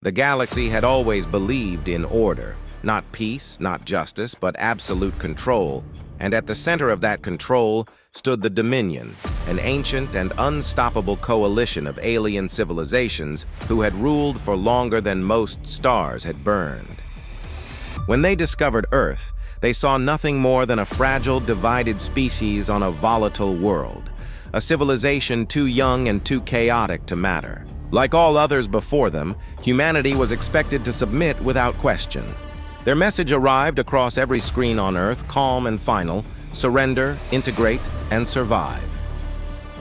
The galaxy had always believed in order, not peace, not justice, but absolute control, and at the center of that control stood the Dominion, an ancient and unstoppable coalition of alien civilizations who had ruled for longer than most stars had burned. When they discovered Earth, they saw nothing more than a fragile, divided species on a volatile world, a civilization too young and too chaotic to matter. Like all others before them, humanity was expected to submit without question. Their message arrived across every screen on Earth, calm and final: surrender, integrate, and survive.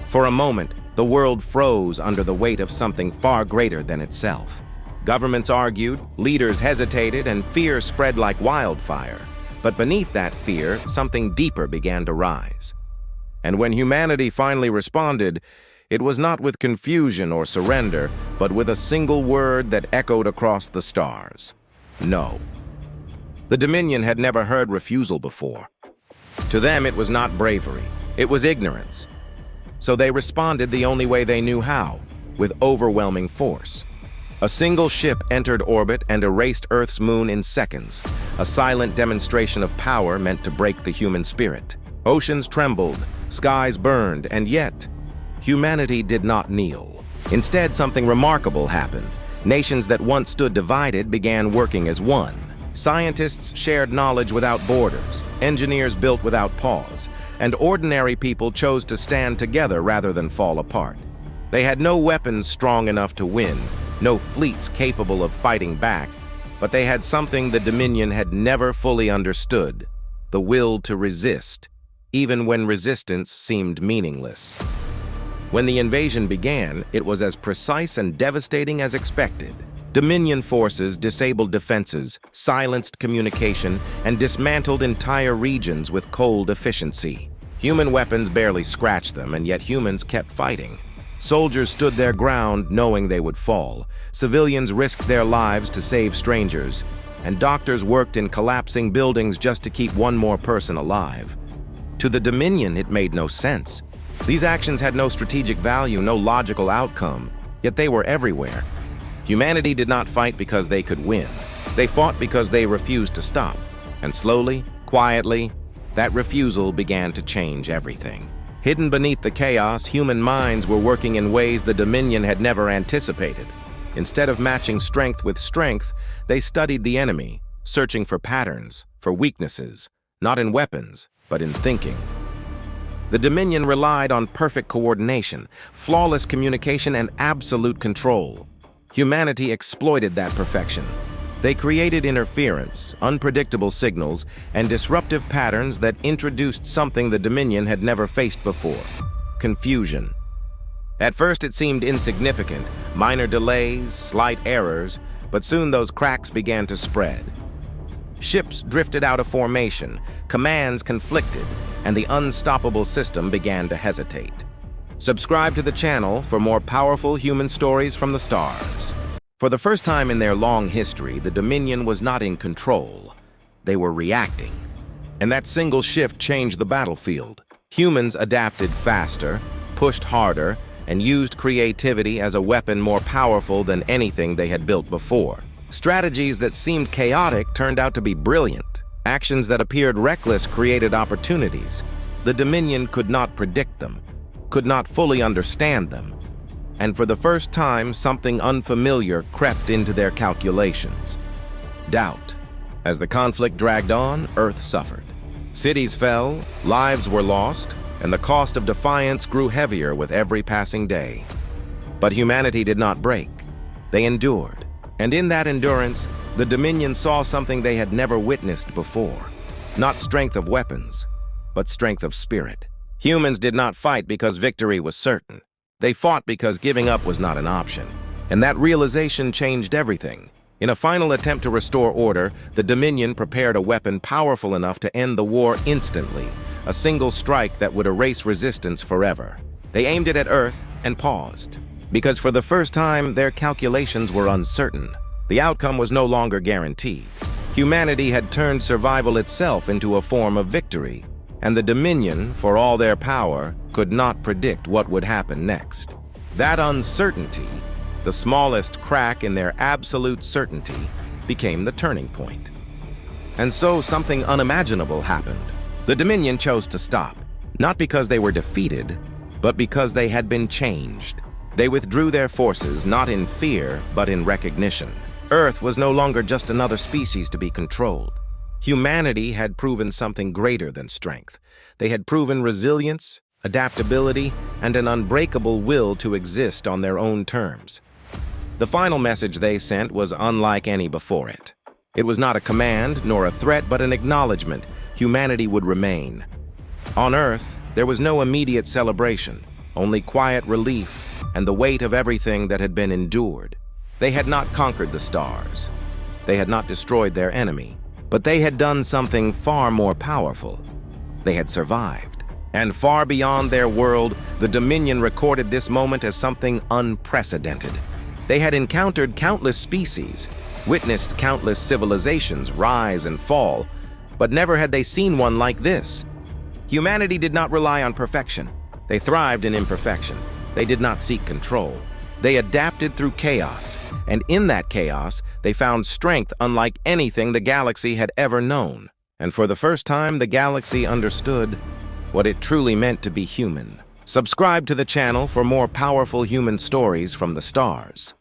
For a moment, the world froze under the weight of something far greater than itself. Governments argued, leaders hesitated, and fear spread like wildfire. But beneath that fear, something deeper began to rise. And when humanity finally responded, it was not with confusion or surrender, but with a single word that echoed across the stars: no. The Dominion had never heard refusal before. To them, it was not bravery, it was ignorance. So they responded the only way they knew how, with overwhelming force. A single ship entered orbit and erased Earth's moon in seconds, a silent demonstration of power meant to break the human spirit. Oceans trembled, skies burned, and yet, humanity did not kneel. Instead, something remarkable happened. Nations that once stood divided began working as one. Scientists shared knowledge without borders, engineers built without pause, and ordinary people chose to stand together rather than fall apart. They had no weapons strong enough to win, no fleets capable of fighting back, but they had something the Dominion had never fully understood: the will to resist, even when resistance seemed meaningless. When the invasion began, it was as precise and devastating as expected. Dominion forces disabled defenses, silenced communication, and dismantled entire regions with cold efficiency. Human weapons barely scratched them, and yet humans kept fighting. Soldiers stood their ground knowing they would fall. Civilians risked their lives to save strangers, and doctors worked in collapsing buildings just to keep one more person alive. To the Dominion, it made no sense. These actions had no strategic value, no logical outcome, yet they were everywhere. Humanity did not fight because they could win. They fought because they refused to stop. And slowly, quietly, that refusal began to change everything. Hidden beneath the chaos, human minds were working in ways the Dominion had never anticipated. Instead of matching strength with strength, they studied the enemy, searching for patterns, for weaknesses, not in weapons, but in thinking. The Dominion relied on perfect coordination, flawless communication, and absolute control. Humanity exploited that perfection. They created interference, unpredictable signals, and disruptive patterns that introduced something the Dominion had never faced before: confusion. At first it seemed insignificant, minor delays, slight errors, but soon those cracks began to spread. Ships drifted out of formation, commands conflicted, and the unstoppable system began to hesitate. Subscribe to the channel for more powerful human stories from the stars. For the first time in their long history, the Dominion was not in control. They were reacting. And that single shift changed the battlefield. Humans adapted faster, pushed harder, and used creativity as a weapon more powerful than anything they had built before. Strategies that seemed chaotic turned out to be brilliant. Actions that appeared reckless created opportunities. The Dominion could not predict them, could not fully understand them. And for the first time, something unfamiliar crept into their calculations: doubt. As the conflict dragged on, Earth suffered. Cities fell, lives were lost, and the cost of defiance grew heavier with every passing day. But humanity did not break. They endured. And in that endurance, the Dominion saw something they had never witnessed before. Not strength of weapons, but strength of spirit. Humans did not fight because victory was certain. They fought because giving up was not an option. And that realization changed everything. In a final attempt to restore order, the Dominion prepared a weapon powerful enough to end the war instantly, a single strike that would erase resistance forever. They aimed it at Earth and paused, because for the first time, their calculations were uncertain. The outcome was no longer guaranteed. Humanity had turned survival itself into a form of victory, and the Dominion, for all their power, could not predict what would happen next. That uncertainty The smallest crack in their absolute certainty became the turning point. And so something unimaginable happened. The Dominion chose to stop, not because they were defeated, but because they had been changed. They withdrew their forces not in fear, but in recognition. Earth was no longer just another species to be controlled. Humanity had proven something greater than strength. They had proven resilience, adaptability, and an unbreakable will to exist on their own terms. The final message they sent was unlike any before it. It was not a command nor a threat, but an acknowledgement humanity would remain. On Earth, there was no immediate celebration, only quiet relief and the weight of everything that had been endured. They had not conquered the stars. They had not destroyed their enemy, but they had done something far more powerful. They had survived. And far beyond their world, the Dominion recorded this moment as something unprecedented. They had encountered countless species, witnessed countless civilizations rise and fall, but never had they seen one like this. Humanity did not rely on perfection. They thrived in imperfection. They did not seek control. They adapted through chaos, and in that chaos, they found strength unlike anything the galaxy had ever known. And for the first time, the galaxy understood what it truly meant to be human. Subscribe to the channel for more powerful human stories from the stars.